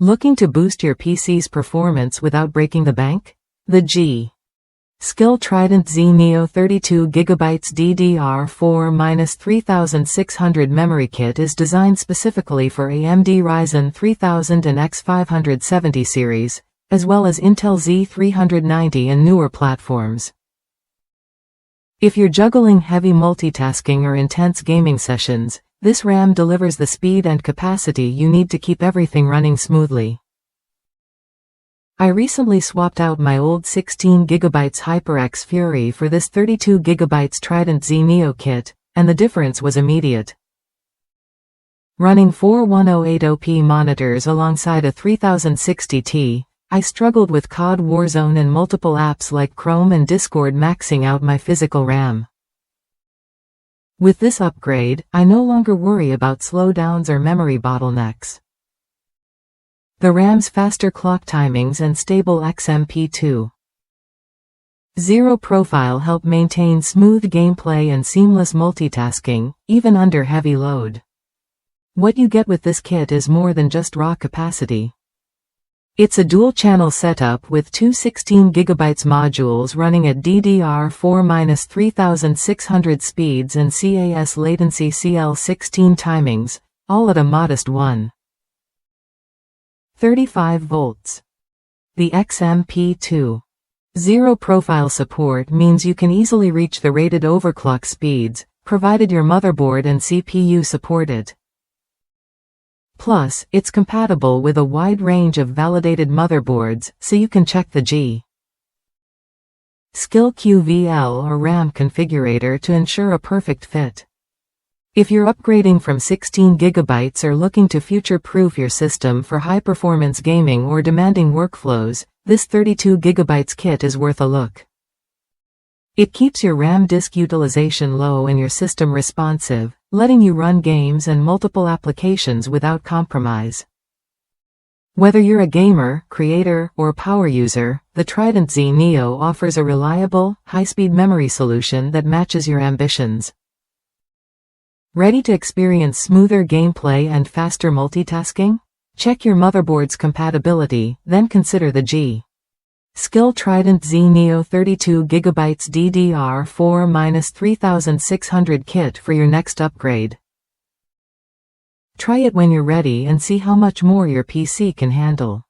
Looking to boost your PC's performance without breaking the bank? The G.Skill Trident Z Neo 32GB DDR4-3600 memory kit is designed specifically for AMD Ryzen 3000 and X570 series, as well as Intel Z390 and newer platforms. If you're juggling heavy multitasking or intense gaming sessions, this RAM delivers the speed and capacity you need to keep everything running smoothly. I recently swapped out my old 16GB HyperX Fury for this 32GB Trident Z Neo kit, and the difference was immediate. Running 4 1080p monitors alongside a 3060 Ti, I struggled with COD Warzone and multiple apps like Chrome and Discord maxing out my physical RAM. With this upgrade, I no longer worry about slowdowns or memory bottlenecks. The RAM's faster clock timings and stable XMP2.0 profile help maintain smooth gameplay and seamless multitasking, even under heavy load. What you get with this kit is more than just raw capacity. It's a dual-channel setup with two 16GB modules running at DDR4-3600 speeds and CAS latency CL16 timings, all at a modest 135 volts. The XMP2.0 profile support means you can easily reach the rated overclock speeds, provided your motherboard and CPU support it. Plus, it's compatible with a wide range of validated motherboards, so you can check the G.Skill QVL or RAM configurator to ensure a perfect fit. If you're upgrading from 16GB or looking to future-proof your system for high-performance gaming or demanding workflows, this 32GB kit is worth a look. It keeps your RAM disk utilization low and your system responsive, letting you run games and multiple applications without compromise. Whether you're a gamer, creator, or power user, the Trident Z Neo offers a reliable, high-speed memory solution that matches your ambitions. Ready to experience smoother gameplay and faster multitasking? Check your motherboard's compatibility, then consider the G.Skill Trident Z Neo 32GB DDR4-3600 kit for your next upgrade. Try it when you're ready and see how much more your PC can handle.